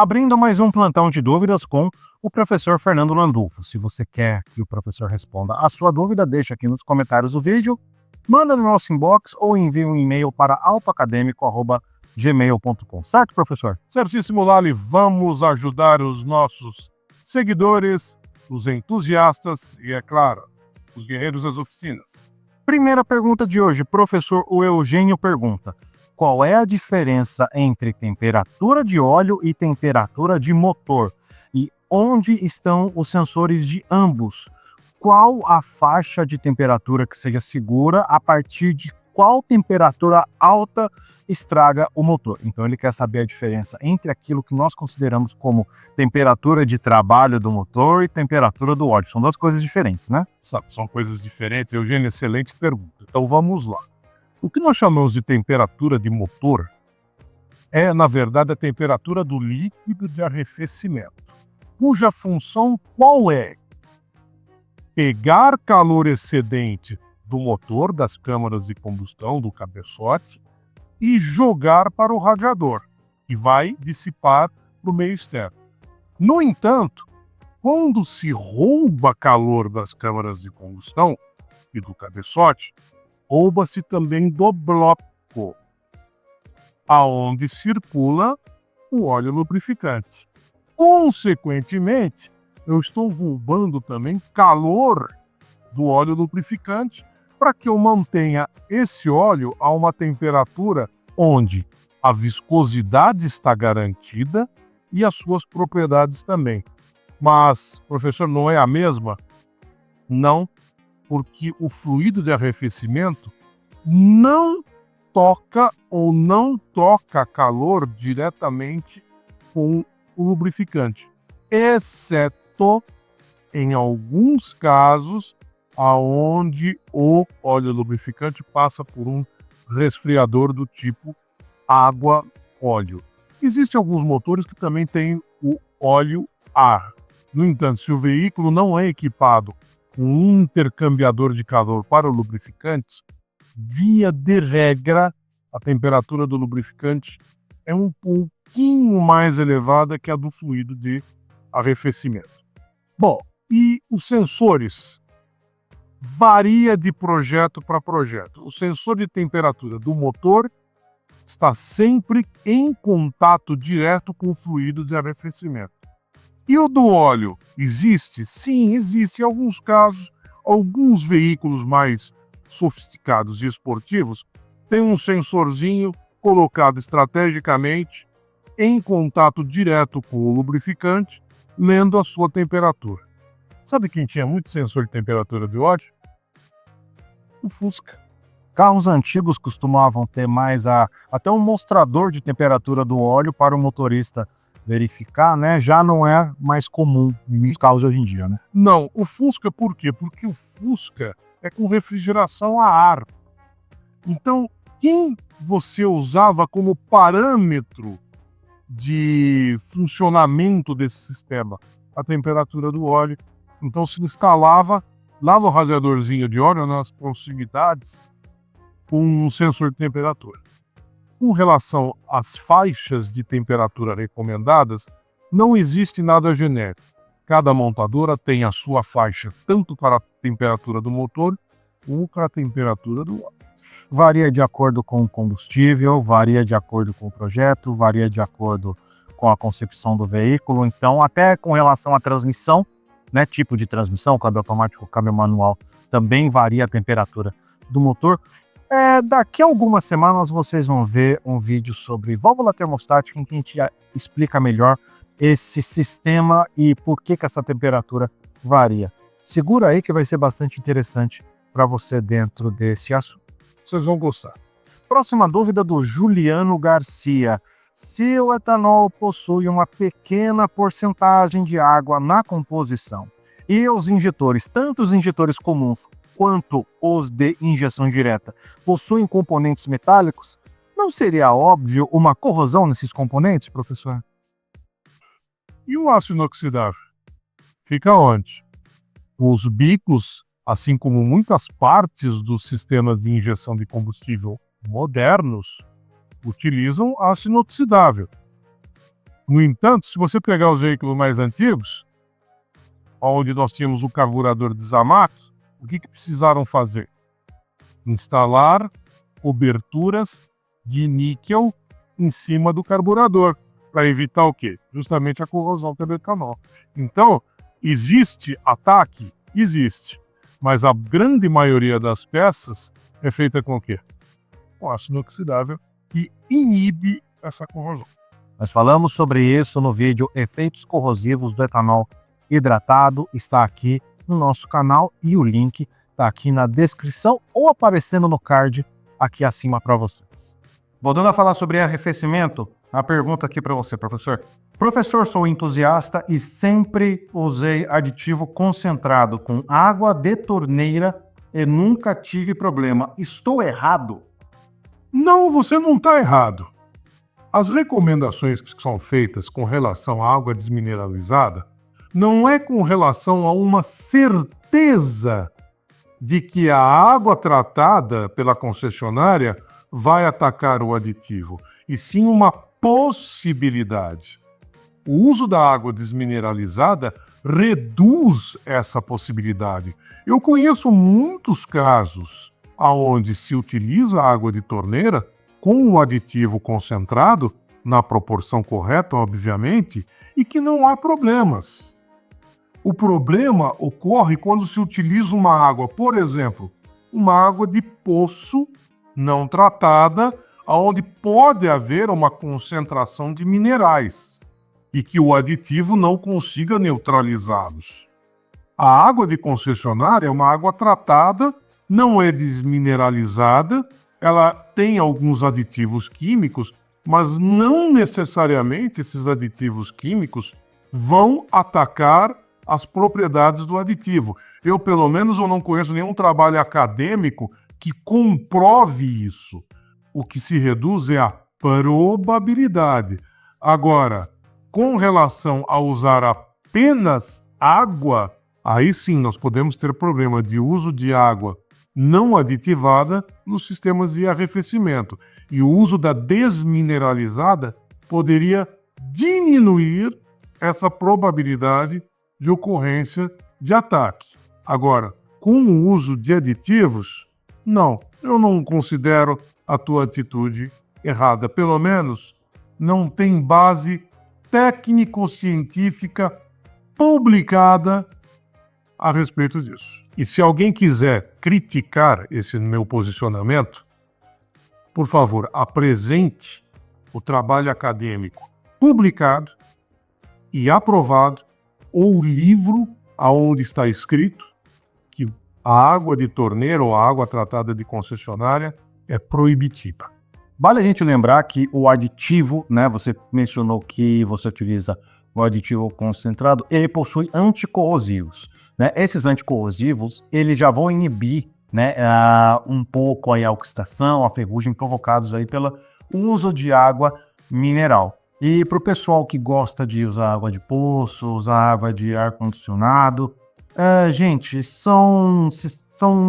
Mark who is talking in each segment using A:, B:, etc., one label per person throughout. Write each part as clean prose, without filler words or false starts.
A: Abrindo mais um plantão de dúvidas com o professor Fernando Landulfo. Se você quer que o professor responda a sua dúvida, deixa aqui nos comentários do vídeo, manda no nosso inbox ou envia um e-mail para autoacademico@gmail.com. Certo, professor?
B: Certíssimo, Lali. Vamos ajudar os nossos seguidores, os entusiastas e, é claro, os guerreiros das oficinas.
A: Primeira pergunta de hoje, professor o Eugênio pergunta: qual é a diferença entre temperatura de óleo e temperatura de motor? E onde estão os sensores de ambos? Qual a faixa de temperatura que seja segura? A partir de qual temperatura alta estraga o motor? Então ele quer saber a diferença entre aquilo que nós consideramos como temperatura de trabalho do motor e temperatura do óleo. São duas coisas diferentes, né?
B: São coisas diferentes. Eugênio, excelente pergunta. Então vamos lá. O que nós chamamos de temperatura de motor é, na verdade, a temperatura do líquido de arrefecimento, cuja função qual é? Pegar calor excedente do motor, das câmaras de combustão, do cabeçote, e jogar para o radiador, que vai dissipar para o meio externo. No entanto, quando se rouba calor das câmaras de combustão e do cabeçote, rouba-se também do bloco, aonde circula o óleo lubrificante. Consequentemente, eu estou roubando também calor do óleo lubrificante para que eu mantenha esse óleo a uma temperatura onde a viscosidade está garantida e as suas propriedades também. Mas, professor, não é a mesma? Não, porque o fluido de arrefecimento não toca ou não troca calor diretamente com o lubrificante, exceto em alguns casos aonde o óleo lubrificante passa por um resfriador do tipo água-óleo. Existem alguns motores que também têm o óleo-ar. No entanto, se o veículo não é equipado com um intercambiador de calor para o lubrificante, via de regra, a temperatura do lubrificante é um pouquinho mais elevada que a do fluido de arrefecimento. Bom, e os sensores? Varia de projeto para projeto. O sensor de temperatura do motor está sempre em contato direto com o fluido de arrefecimento. E o do óleo? Existe? Sim, existe. Em alguns casos, alguns veículos mais sofisticados e esportivos têm um sensorzinho colocado estrategicamente em contato direto com o lubrificante, lendo a sua temperatura. Sabe quem tinha muito sensor de temperatura de óleo? O Fusca.
A: Carros antigos costumavam ter mais até um mostrador de temperatura do óleo para o motorista verificar, né? Já não é mais comum nos carros de hoje em dia, né?
B: Não, o Fusca por quê? Porque o Fusca é com refrigeração a ar. Então, quem você usava como parâmetro de funcionamento desse sistema? A temperatura do óleo. Então, se instalava lá no radiadorzinho de óleo, nas proximidades, um sensor de temperatura. Com relação às faixas de temperatura recomendadas, não existe nada genérico. Cada montadora tem a sua faixa, tanto para a temperatura do motor, como para a temperatura do óleo.
A: Varia de acordo com o combustível, varia de acordo com o projeto, varia de acordo com a concepção do veículo. Então, até com relação à transmissão, né, tipo de transmissão, câmbio automático, câmbio manual, também varia a temperatura do motor. Daqui a algumas semanas vocês vão ver um vídeo sobre válvula termostática em que a gente explica melhor esse sistema e por que essa temperatura varia. Segura aí que vai ser bastante interessante para você dentro desse assunto.
B: Vocês vão gostar.
A: Próxima dúvida do Juliano Garcia. Se o etanol possui uma pequena porcentagem de água na composição e os injetores, tanto os injetores comuns quanto os de injeção direta, possuem componentes metálicos, não seria óbvio uma corrosão nesses componentes, professor?
B: E o aço inoxidável? Fica onde? Os bicos, assim como muitas partes dos sistemas de injeção de combustível modernos, utilizam aço inoxidável. No entanto, se você pegar os veículos mais antigos, onde nós tínhamos o carburador de Zamato, o que precisaram fazer? Instalar coberturas de níquel em cima do carburador, para evitar o quê? Justamente a corrosão pelo etanol. Então, existe ataque? Existe. Mas a grande maioria das peças é feita com o quê? Com ácido inoxidável, que inibe essa corrosão.
A: Nós falamos sobre isso no vídeo Efeitos Corrosivos do Etanol Hidratado, está aqui no nosso canal e o link está aqui na descrição ou aparecendo no card aqui acima para vocês. Voltando a falar sobre arrefecimento, a pergunta aqui para você, professor. Professor, sou entusiasta e sempre usei aditivo concentrado com água de torneira e nunca tive problema. Estou errado?
B: Não, você não está errado. As recomendações que são feitas com relação à água desmineralizada não é com relação a uma certeza de que a água tratada pela concessionária vai atacar o aditivo, e sim uma possibilidade. O uso da água desmineralizada reduz essa possibilidade. Eu conheço muitos casos onde se utiliza água de torneira com o aditivo concentrado, na proporção correta, obviamente, e que não há problemas. O problema ocorre quando se utiliza uma água, por exemplo, uma água de poço não tratada, onde pode haver uma concentração de minerais e que o aditivo não consiga neutralizá-los. A água de concessionária é uma água tratada, não é desmineralizada, ela tem alguns aditivos químicos, mas não necessariamente esses aditivos químicos vão atacar as propriedades do aditivo. Eu, pelo menos, eu não conheço nenhum trabalho acadêmico que comprove isso. O que se reduz é a probabilidade. Agora, com relação a usar apenas água, aí sim nós podemos ter problema de uso de água não aditivada nos sistemas de arrefecimento. E o uso da desmineralizada poderia diminuir essa probabilidade de ocorrência de ataque. Agora, com o uso de aditivos, não, eu não considero a tua atitude errada. Pelo menos não tem base técnico-científica publicada a respeito disso. E se alguém quiser criticar esse meu posicionamento, por favor, apresente o trabalho acadêmico publicado e aprovado ou o livro aonde está escrito que a água de torneira ou a água tratada de concessionária é proibitiva.
A: Vale a gente lembrar que o aditivo, né, você mencionou que você utiliza o aditivo concentrado, ele possui anticorrosivos. Né? Esses anticorrosivos, eles já vão inibir, né, um pouco aí a oxidação, a ferrugem provocados aí pelo uso de água mineral. E para o pessoal que gosta de usar água de poço, usar água de ar-condicionado, gente, são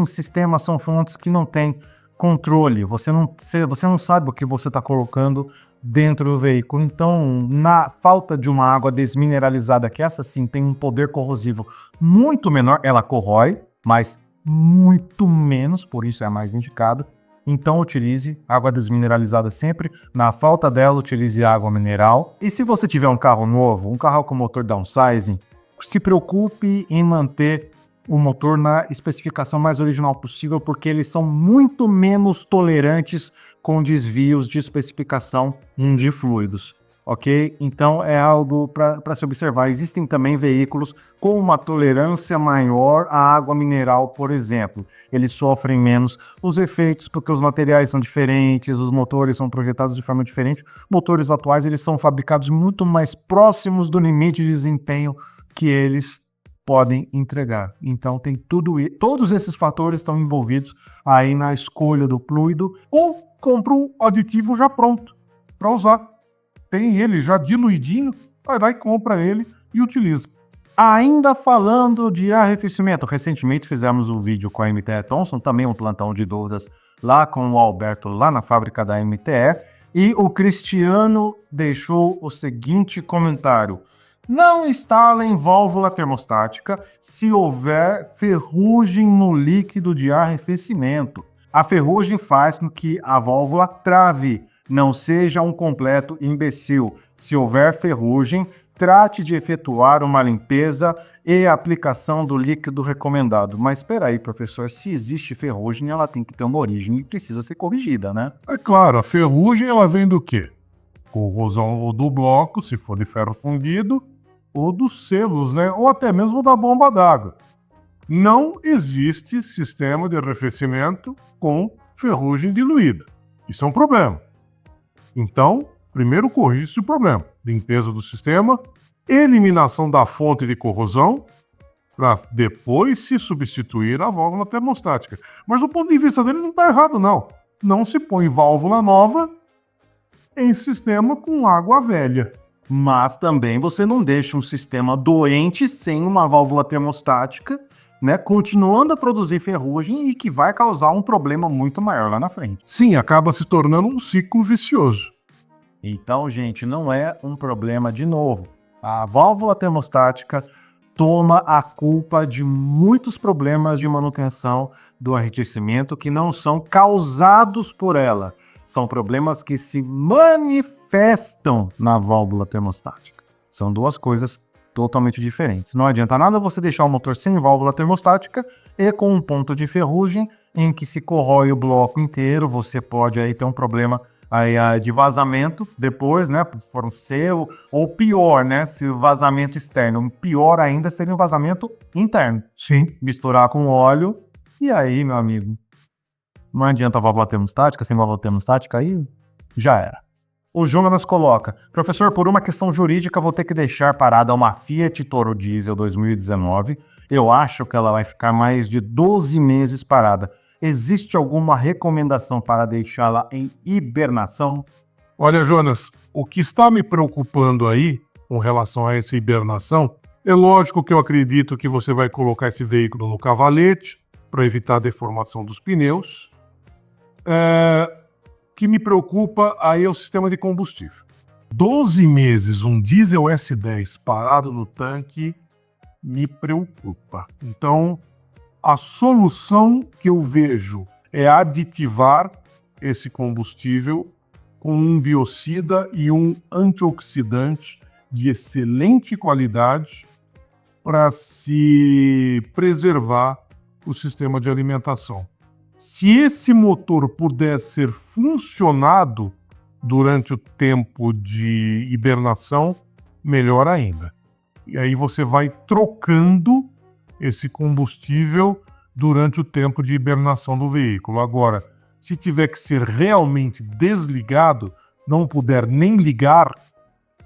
A: sistemas, são fontes que não têm controle, você não sabe o que você está colocando dentro do veículo. Então, na falta de uma água desmineralizada, que essa sim tem um poder corrosivo muito menor, ela corrói, mas muito menos, por isso é a mais indicada. Então, utilize água desmineralizada sempre. Na falta dela, utilize água mineral. E se você tiver um carro novo, um carro com motor downsizing, se preocupe em manter o motor na especificação mais original possível, porque eles são muito menos tolerantes com desvios de especificação de fluidos, ok? Então é algo para se observar. Existem também veículos com uma tolerância maior à água mineral, por exemplo. Eles sofrem menos os efeitos porque os materiais são diferentes, os motores são projetados de forma diferente. Motores atuais, eles são fabricados muito mais próximos do limite de desempenho que eles podem entregar. Então tem todos esses fatores estão envolvidos aí na escolha do fluido,
B: ou compra um aditivo já pronto para usar. Tem ele já diluidinho, vai lá e compra ele e utiliza.
A: Ainda falando de arrefecimento, recentemente fizemos um vídeo com a MTE Thomson, também um plantão de dúvidas lá com o Alberto, lá na fábrica da MTE, E o Cristiano deixou o seguinte comentário: não instalem válvula termostática se houver ferrugem no líquido de arrefecimento. A ferrugem faz com que a válvula trave. Não seja um completo imbecil. Se houver ferrugem, trate de efetuar uma limpeza e aplicação do líquido recomendado. Mas espera aí, professor, se existe ferrugem, ela tem que ter uma origem e precisa ser corrigida, né?
B: É claro, a ferrugem ela vem do quê? Corrosão ou do bloco, se for de ferro fundido, ou dos selos, né? Ou até mesmo da bomba d'água. Não existe sistema de arrefecimento com ferrugem diluída. Isso é um problema. Então, primeiro corrige esse problema. Limpeza do sistema, eliminação da fonte de corrosão, para depois se substituir a válvula termostática. Mas o ponto de vista dele não está errado, não. Não se põe válvula nova em sistema com água velha.
A: Mas também você não deixa um sistema doente sem uma válvula termostática, né, continuando a produzir ferrugem e que vai causar um problema muito maior lá na frente.
B: Sim, acaba se tornando um ciclo vicioso.
A: Então, gente, não é um problema de novo. A válvula termostática toma a culpa de muitos problemas de manutenção do arrefecimento que não são causados por ela. São problemas que se manifestam na válvula termostática. São duas coisas totalmente diferentes. Não adianta nada você deixar o motor sem válvula termostática e com um ponto de ferrugem em que se corrói o bloco inteiro, você pode aí ter um problema aí de vazamento depois, né, se for um selo, ou pior, né, se o vazamento externo, pior ainda seria um vazamento interno.
B: Sim.
A: Misturar com óleo e aí, meu amigo, não adianta a válvula termostática, sem válvula termostática aí já era. O Jonas coloca: professor, por uma questão jurídica vou ter que deixar parada uma Fiat Toro Diesel 2019. Eu acho que ela vai ficar mais de 12 meses parada. Existe alguma recomendação para deixá-la em hibernação?
B: Olha, Jonas, o que está me preocupando aí com relação a essa hibernação, é lógico que eu acredito que você vai colocar esse veículo no cavalete para evitar a deformação dos pneus. Que me preocupa aí é o sistema de combustível. 12 meses um diesel S10 parado no tanque me preocupa. Então, a solução que eu vejo é aditivar esse combustível com um biocida e um antioxidante de excelente qualidade para se preservar o sistema de alimentação. Se esse motor puder ser funcionado durante o tempo de hibernação, melhor ainda. E aí você vai trocando esse combustível durante o tempo de hibernação do veículo. Agora, se tiver que ser realmente desligado, não puder nem ligar,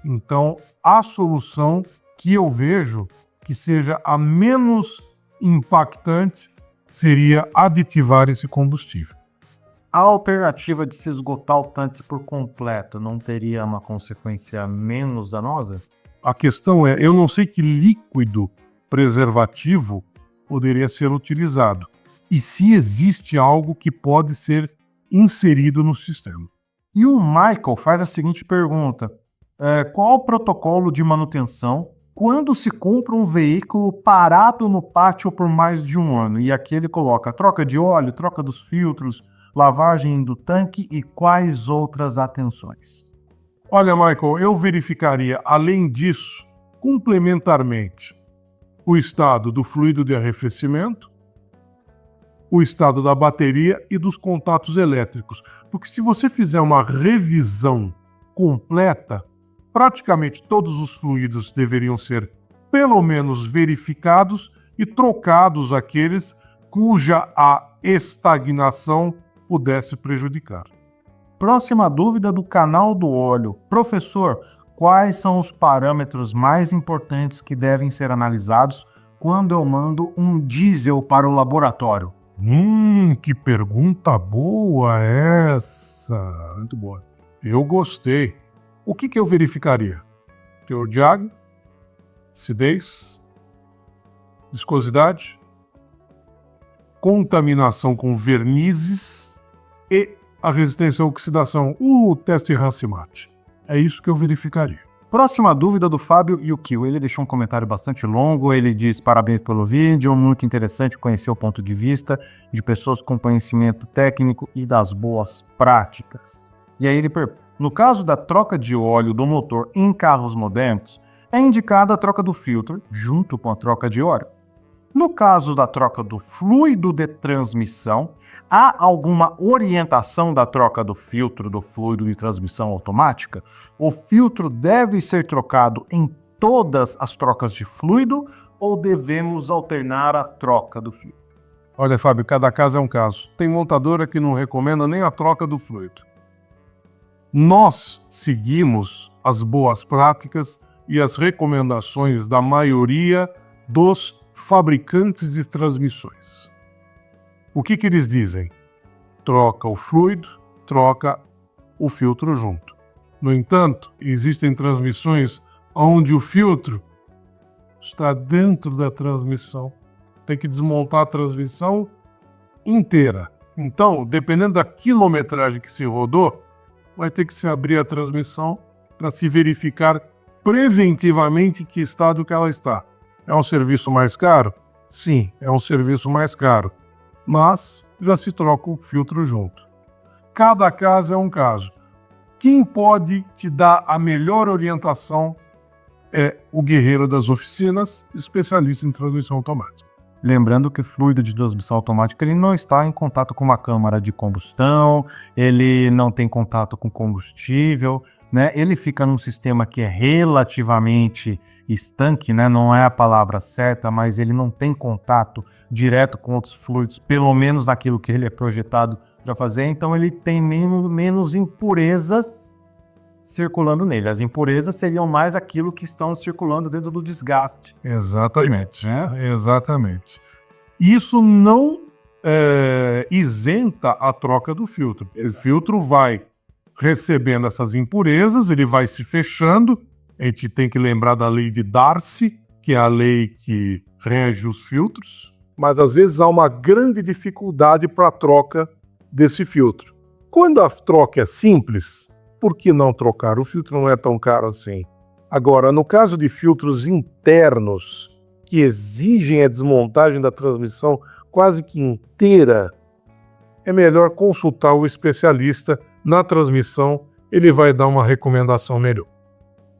B: então a solução que eu vejo que seja a menos impactante seria aditivar esse combustível.
A: A alternativa de se esgotar o tanque por completo não teria uma consequência menos danosa?
B: A questão é, eu não sei que líquido preservativo poderia ser utilizado e se existe algo que pode ser inserido no sistema.
A: E o Michael faz a seguinte pergunta: qual o protocolo de manutenção quando se compra um veículo parado no pátio por mais de um ano? E aqui ele coloca troca de óleo, troca dos filtros, lavagem do tanque e quais outras atenções?
B: Olha, Michael, eu verificaria, além disso, complementarmente, o estado do fluido de arrefecimento, o estado da bateria e dos contatos elétricos. Porque se você fizer uma revisão completa, praticamente todos os fluidos deveriam ser pelo menos verificados e trocados aqueles cuja a estagnação pudesse prejudicar.
A: Próxima dúvida do canal do óleo. Professor, quais são os parâmetros mais importantes que devem ser analisados quando eu mando um diesel para o laboratório?
B: Que pergunta boa essa! Muito boa. Eu gostei. O que eu verificaria? Teor de água, acidez, viscosidade, contaminação com vernizes e a resistência à oxidação, o teste Hansi-Matt. É isso que eu verificaria.
A: Próxima dúvida do Fábio Yukio. Ele deixou um comentário bastante longo. Ele diz: parabéns pelo vídeo, muito interessante conhecer o ponto de vista de pessoas com conhecimento técnico e das boas práticas. E aí ele pergunta: no caso da troca de óleo do motor em carros modernos, é indicada a troca do filtro junto com a troca de óleo. No caso da troca do fluido de transmissão, há alguma orientação da troca do filtro do fluido de transmissão automática? O filtro deve ser trocado em todas as trocas de fluido ou devemos alternar a troca do filtro?
B: Olha, Fábio, cada caso é um caso. Tem montadora que não recomenda nem a troca do fluido. Nós seguimos as boas práticas e as recomendações da maioria dos fabricantes de transmissões. O que eles dizem? Troca o fluido, troca o filtro junto. No entanto, existem transmissões onde o filtro está dentro da transmissão. Tem que desmontar a transmissão inteira. Então, dependendo da quilometragem que se rodou, vai ter que se abrir a transmissão para se verificar preventivamente em que estado que ela está. É um serviço mais caro? Sim, é um serviço mais caro, mas já se troca o filtro junto. Cada caso é um caso. Quem pode te dar a melhor orientação é o guerreiro das oficinas, especialista em transmissão automática.
A: Lembrando que o fluido de transmissão automática ele não está em contato com uma câmara de combustão, ele não tem contato com combustível, né? Ele fica num sistema que é relativamente estanque, né? Não é a palavra certa, mas ele não tem contato direto com outros fluidos, pelo menos naquilo que ele é projetado para fazer, então ele tem menos impurezas circulando nele. As impurezas seriam mais aquilo que estão circulando dentro do desgaste.
B: Exatamente, né? Exatamente. Isso não isenta a troca do filtro. O filtro vai recebendo essas impurezas, ele vai se fechando. A gente tem que lembrar da lei de Darcy, que é a lei que rege os filtros, mas às vezes há uma grande dificuldade para a troca desse filtro. Quando a troca é simples, por que não trocar? O filtro não é tão caro assim. Agora, no caso de filtros internos, que exigem a desmontagem da transmissão quase que inteira, é melhor consultar o especialista na transmissão, ele vai dar uma recomendação melhor.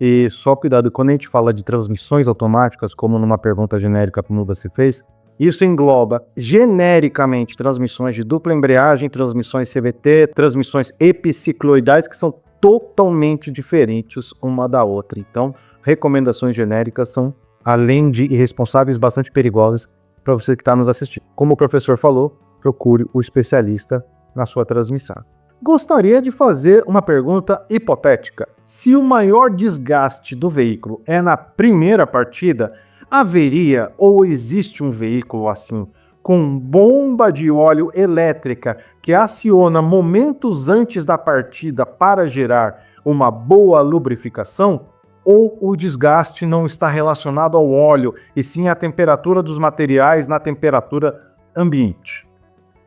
A: E só cuidado, quando a gente fala de transmissões automáticas, como numa pergunta genérica como você fez, isso engloba genericamente transmissões de dupla embreagem, transmissões CVT, transmissões epicicloidais, que são totalmente diferentes uma da outra. Então, recomendações genéricas são, além de irresponsáveis, bastante perigosas para você que está nos assistindo. Como o professor falou, procure o especialista na sua transmissão. Gostaria de fazer uma pergunta hipotética. Se o maior desgaste do veículo é na primeira partida, haveria ou existe um veículo assim, com bomba de óleo elétrica que aciona momentos antes da partida para gerar uma boa lubrificação? Ou o desgaste não está relacionado ao óleo, e sim à temperatura dos materiais na temperatura ambiente?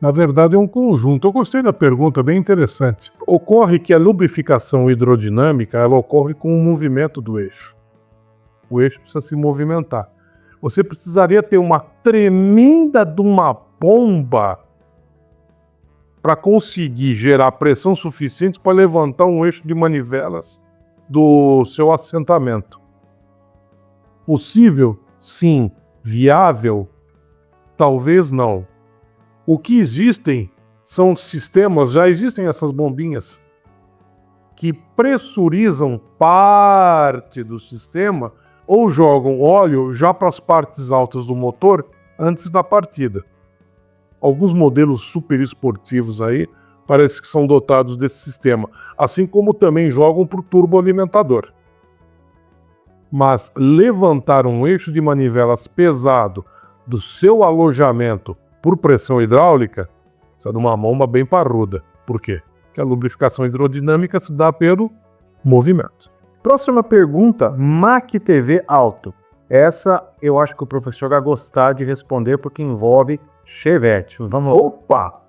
B: Na verdade, é um conjunto. Eu gostei da pergunta, bem interessante. Ocorre que a lubrificação hidrodinâmica ela ocorre com o movimento do eixo. O eixo precisa se movimentar. Você precisaria ter uma tremenda de uma bomba para conseguir gerar pressão suficiente para levantar um eixo de manivelas do seu assentamento. Possível? Sim. Viável? Talvez não. O que existem são sistemas, já existem essas bombinhas, que pressurizam parte do sistema ou jogam óleo já para as partes altas do motor antes da partida. Alguns modelos super esportivos aí parece que são dotados desse sistema, assim como também jogam para o turboalimentador. Mas levantar um eixo de manivelas pesado do seu alojamento por pressão hidráulica, precisa de uma bomba bem parruda. Por quê? Porque a lubrificação hidrodinâmica se dá pelo movimento.
A: Próxima pergunta, Mac TV Alto. Essa eu acho que o professor vai gostar de responder porque envolve Chevette. Vamos lá.
B: Opa!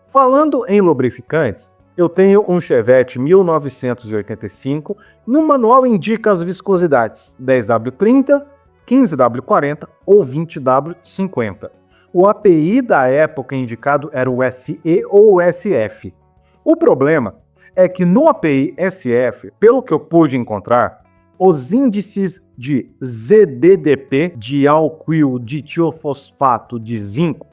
A: Falando em lubrificantes, Eu tenho um Chevette 1985, no manual indica as viscosidades 10W30, 15W40 ou 20W50. O API da época indicado era o SE ou o SF. O problema é que no API SF, pelo que eu pude encontrar, os índices de ZDDP, de alquil ditilfosfato de zinco,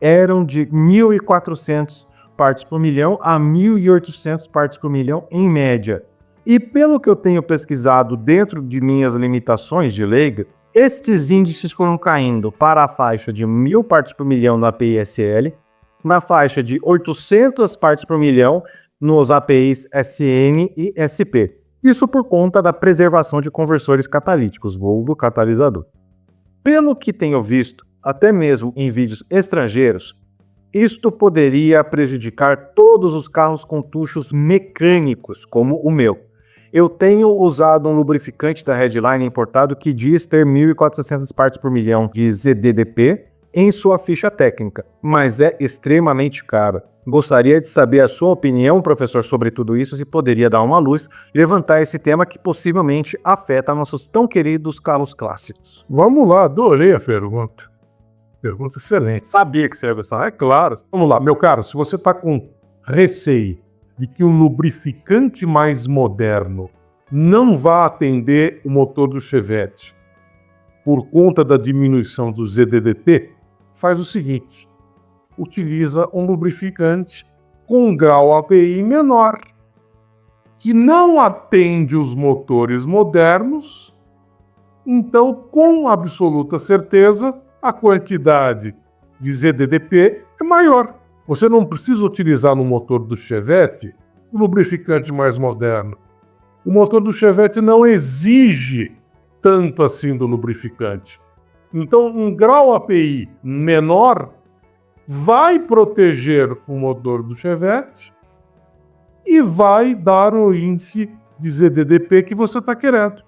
A: eram de 1.400 partes por milhão a 1.800 partes por milhão em média. E pelo que eu tenho pesquisado dentro de minhas limitações de leiga, estes índices foram caindo para a faixa de 1.000 partes por milhão na API SL, na faixa de 800 partes por milhão nos APIs SN e SP. Isso por conta da preservação de conversores catalíticos, vulgo catalisador. Pelo que tenho visto, até mesmo em vídeos estrangeiros, isto poderia prejudicar todos os carros com tuchos mecânicos, como o meu. Eu tenho usado um lubrificante da Redline importado que diz ter 1.400 partes por milhão de ZDDP em sua ficha técnica, mas é extremamente caro. Gostaria de saber a sua opinião, professor, sobre tudo isso, se poderia dar uma luz e levantar esse tema que possivelmente afeta nossos tão queridos carros clássicos.
B: Vamos lá, adorei a pergunta. Pergunta excelente. Sabia que você ia gostar. É claro. Vamos lá, meu caro, se você está com receio de que um lubrificante mais moderno não vá atender o motor do Chevette por conta da diminuição do ZDDP, faz o seguinte: utiliza um lubrificante com um grau API menor, que não atende os motores modernos, então, com absoluta certeza, a quantidade de ZDDP é maior. Você não precisa utilizar no motor do Chevette um lubrificante mais moderno. O motor do Chevette não exige tanto assim do lubrificante. Então, um grau API menor vai proteger o motor do Chevette e vai dar o índice de ZDDP que você está querendo.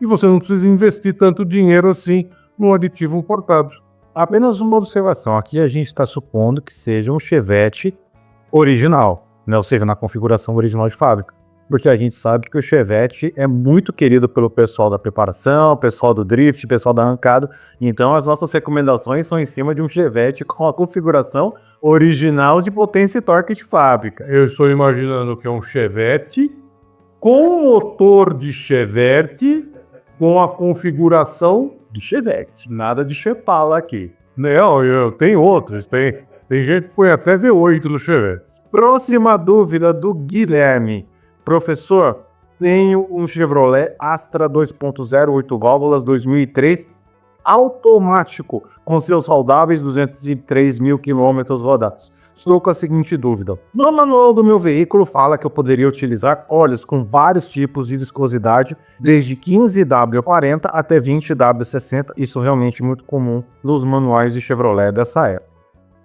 B: E você não precisa investir tanto dinheiro assim no aditivo importado.
A: Apenas uma observação, aqui a gente está supondo que seja um Chevette original, né? Ou seja, na configuração original de fábrica. Porque a gente sabe que o Chevette é muito querido pelo pessoal da preparação, pessoal do drift, pessoal da arrancada. Então as nossas recomendações são em cima de um Chevette com a configuração original de potência e torque de fábrica.
B: Eu estou imaginando que é um Chevette com motor de Chevette com a configuração de Chevette.
A: Nada de Chepala aqui.
B: Não, tem outros, tem gente que põe até V8 no Chevette.
A: Próxima dúvida do Guilherme. Professor, tenho um Chevrolet Astra 2.0 8 válvulas 2003 automático, com seus saudáveis 203 mil quilômetros rodados. Estou com a seguinte dúvida. No manual do meu veículo fala que eu poderia utilizar óleos com vários tipos de viscosidade, desde 15W40 até 20W60. Isso realmente é muito comum nos manuais de Chevrolet dessa época.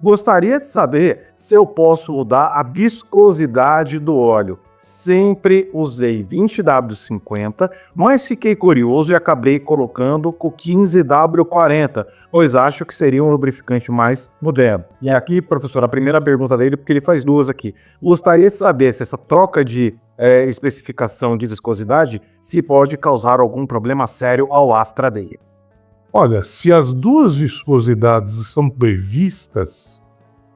A: Gostaria de saber se eu posso mudar a viscosidade do óleo. Sempre usei 20W50, mas fiquei curioso e acabei colocando com 15W40, pois acho que seria um lubrificante mais moderno. E aqui, professor, a primeira pergunta dele, porque ele faz duas aqui. Gostaria de saber se essa troca de especificação de viscosidade se pode causar algum problema sério ao Astra dele.
B: Olha, se as duas viscosidades estão previstas,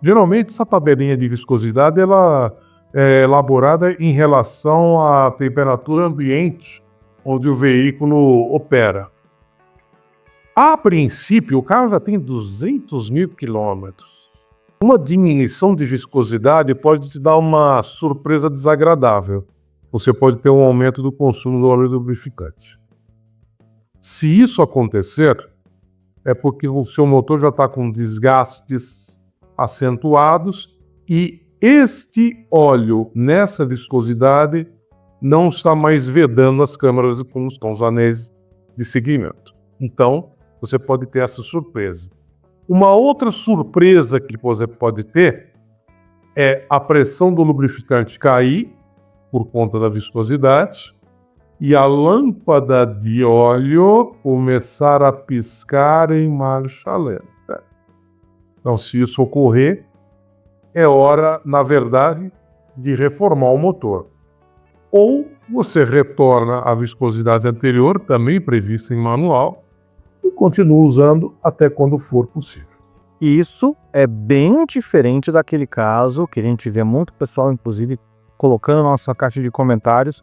B: geralmente essa tabelinha de viscosidade ela é elaborada em relação à temperatura ambiente onde o veículo opera. A princípio, o carro já tem 200 mil quilômetros. Uma diminuição de viscosidade pode te dar uma surpresa desagradável. Você pode ter um aumento do consumo do óleo lubrificante. Se isso acontecer, é porque o seu motor já está com desgastes acentuados e este óleo, nessa viscosidade, não está mais vedando as câmaras com os anéis de segmento. Então, você pode ter essa surpresa. Uma outra surpresa que você pode ter é a pressão do lubrificante cair por conta da viscosidade e a lâmpada de óleo começar a piscar em marcha lenta. Então, se isso ocorrer, é hora, na verdade, de reformar o motor. Ou você retorna à viscosidade anterior, também prevista em manual, e continua usando até quando for possível.
A: Isso é bem diferente daquele caso que a gente vê muito pessoal, inclusive, colocando na nossa caixa de comentários,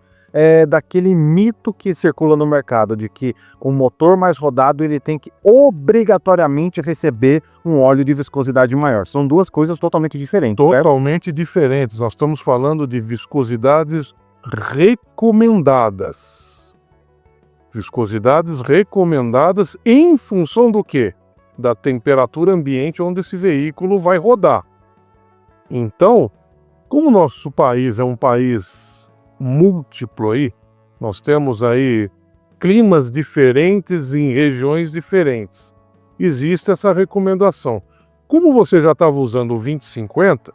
A: daquele mito que circula no mercado, de que o motor mais rodado ele tem que obrigatoriamente receber um óleo de viscosidade maior. São duas coisas totalmente diferentes.
B: Totalmente diferentes. Nós estamos falando de viscosidades recomendadas. Viscosidades recomendadas em função do quê? Da temperatura ambiente onde esse veículo vai rodar. Então, como o nosso país é um país múltiplo aí, nós temos aí climas diferentes em regiões diferentes. Existe essa recomendação. Como você já estava usando o 2050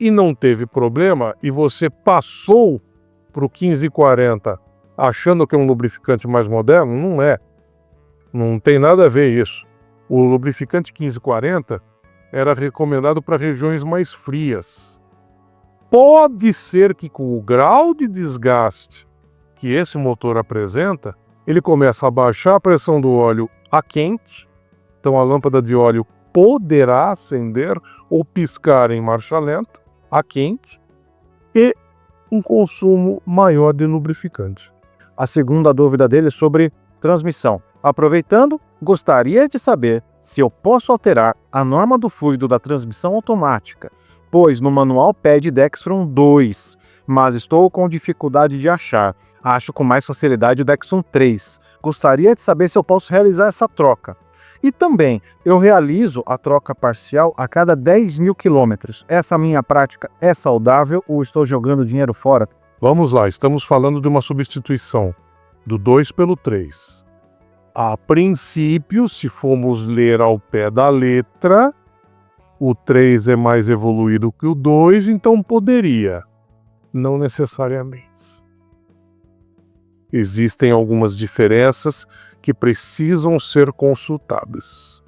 B: e não teve problema, e você passou para o 1540 achando que é um lubrificante mais moderno, não é. Não tem nada a ver isso. O lubrificante 1540 era recomendado para regiões mais frias. Pode ser que com o grau de desgaste que esse motor apresenta, ele começa a baixar a pressão do óleo a quente, então a lâmpada de óleo poderá acender ou piscar em marcha lenta, a quente, e um consumo maior de lubrificante.
A: A segunda dúvida dele é sobre transmissão. Aproveitando, gostaria de saber se eu posso alterar a norma do fluido da transmissão automática, pois no manual pede Dextron 2, mas estou com dificuldade de achar. Acho com mais facilidade o Dextron 3. Gostaria de saber se eu posso realizar essa troca. E também, eu realizo a troca parcial a cada 10.000 quilômetros. Essa minha prática é saudável ou estou jogando dinheiro fora?
B: Vamos lá, estamos falando de uma substituição do 2 pelo 3. A princípio, se formos ler ao pé da letra, o 3 é mais evoluído que o 2, então poderia. Não necessariamente. Existem algumas diferenças que precisam ser consultadas.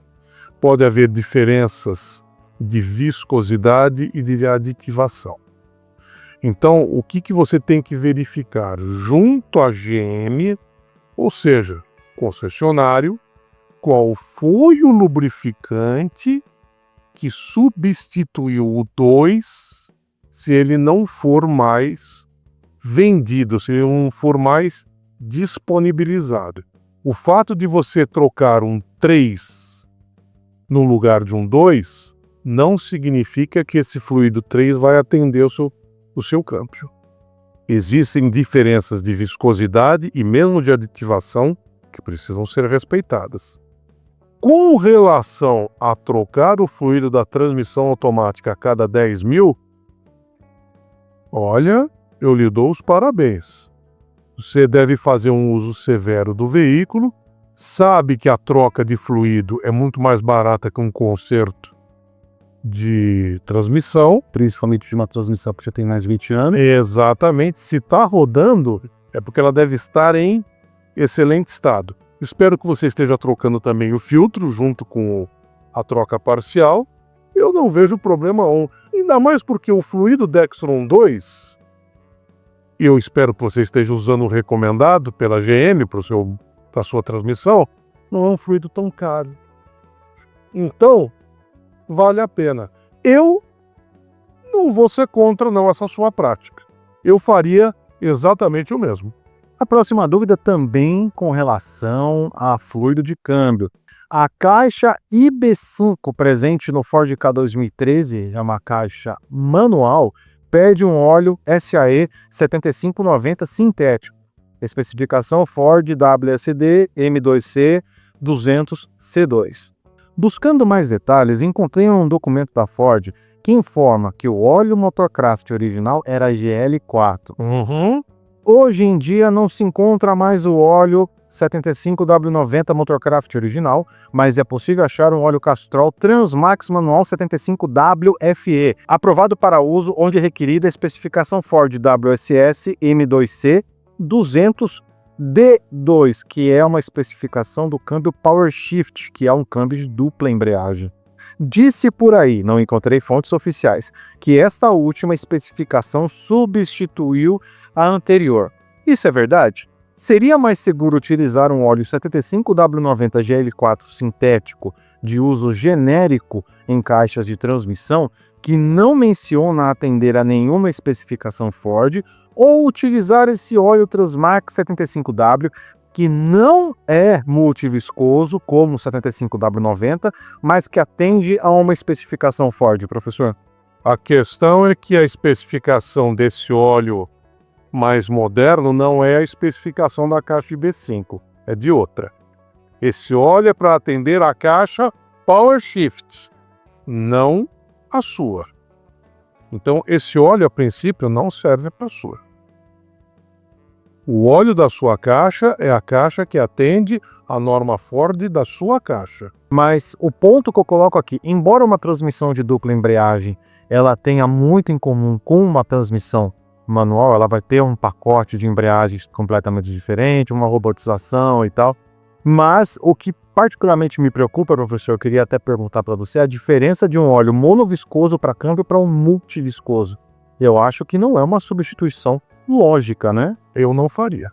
B: Pode haver diferenças de viscosidade e de aditivação. Então, o que você tem que verificar junto à GM, ou seja, concessionário, qual foi o lubrificante que substituiu o 2 se ele não for mais vendido, se ele não for mais disponibilizado. O fato de você trocar um 3 no lugar de um 2 não significa que esse fluido 3 vai atender o seu câmbio. Existem diferenças de viscosidade e mesmo de aditivação que precisam ser respeitadas. Com relação a trocar o fluido da transmissão automática a cada 10.000, olha, eu lhe dou os parabéns. Você deve fazer um uso severo do veículo, sabe que a troca de fluido é muito mais barata que um conserto de transmissão.
A: Principalmente de uma transmissão que já tem mais de 20 anos.
B: Exatamente. Se está rodando, é porque ela deve estar em excelente estado. Espero que você esteja trocando também o filtro junto com a troca parcial. Eu não vejo problema algum. Ainda mais porque o fluido Dextron 2, eu espero que você esteja usando o recomendado pela GM para a sua transmissão, não é um fluido tão caro. Então, vale a pena. Eu não vou ser contra não essa sua prática. Eu faria exatamente o mesmo.
A: A próxima dúvida também com relação a fluido de câmbio. A caixa IB5 presente no Ford Ka 2013, é uma caixa manual, pede um óleo SAE 7590 sintético. Especificação Ford WSD M2C 200C2. Buscando mais detalhes, encontrei um documento da Ford que informa que o óleo Motorcraft original era GL4. Hoje em dia não se encontra mais o óleo 75W90 Motorcraft original, mas é possível achar um óleo Castrol Transmax Manual 75WFE, aprovado para uso onde é requerida a especificação Ford WSS M2C 200D2, que é uma especificação do câmbio Power Shift, que é um câmbio de dupla embreagem. disse por aí, não encontrei fontes oficiais, que esta última especificação substituiu a anterior. Isso é verdade? Seria mais seguro utilizar um óleo 75W90 GL4 sintético de uso genérico em caixas de transmissão que não menciona atender a nenhuma especificação Ford, ou utilizar esse óleo Transmax 75W que não é multiviscoso como o 75W90, mas que atende a uma especificação Ford, professor?
B: A questão é que a especificação desse óleo mais moderno não é a especificação da caixa de B5, é de outra. Esse óleo é para atender a caixa Power Shift, não a sua. Então, esse óleo, a princípio, não serve para a sua. O óleo da sua caixa é a caixa que atende a norma Ford da sua caixa.
A: Mas o ponto que eu coloco aqui, embora uma transmissão de dupla embreagem ela tenha muito em comum com uma transmissão manual, ela vai ter um pacote de embreagens completamente diferente, uma robotização e tal. Mas o que particularmente me preocupa, professor, eu queria até perguntar para você, é a diferença de um óleo monoviscoso para câmbio para um multiviscoso. Eu acho que não é uma substituição lógica, né?
B: Eu não faria.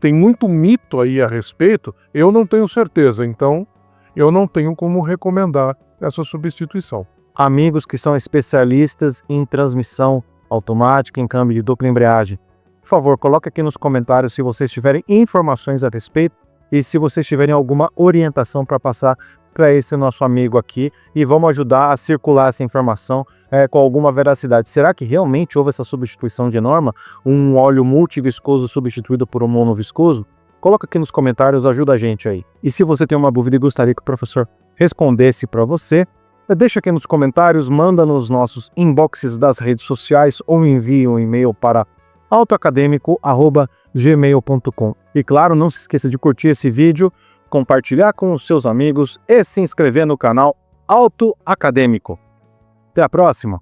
B: Tem muito mito aí a respeito, eu não tenho certeza, então eu não tenho como recomendar essa substituição.
A: Amigos que são especialistas em transmissão automática, em câmbio de dupla embreagem, por favor, coloque aqui nos comentários se vocês tiverem informações a respeito e se vocês tiverem alguma orientação para passar para esse nosso amigo aqui, e vamos ajudar a circular essa informação com alguma veracidade. Será que realmente houve essa substituição de norma? Um óleo multiviscoso substituído por um monoviscoso? Coloca aqui nos comentários, ajuda a gente aí. E se você tem uma dúvida e gostaria que o professor respondesse para você, deixa aqui nos comentários, manda nos nossos inboxes das redes sociais ou envie um e-mail para autoacademico@gmail.com. E claro, não se esqueça de curtir esse vídeo, compartilhar com os seus amigos e se inscrever no canal Auto Acadêmico. Até a próxima!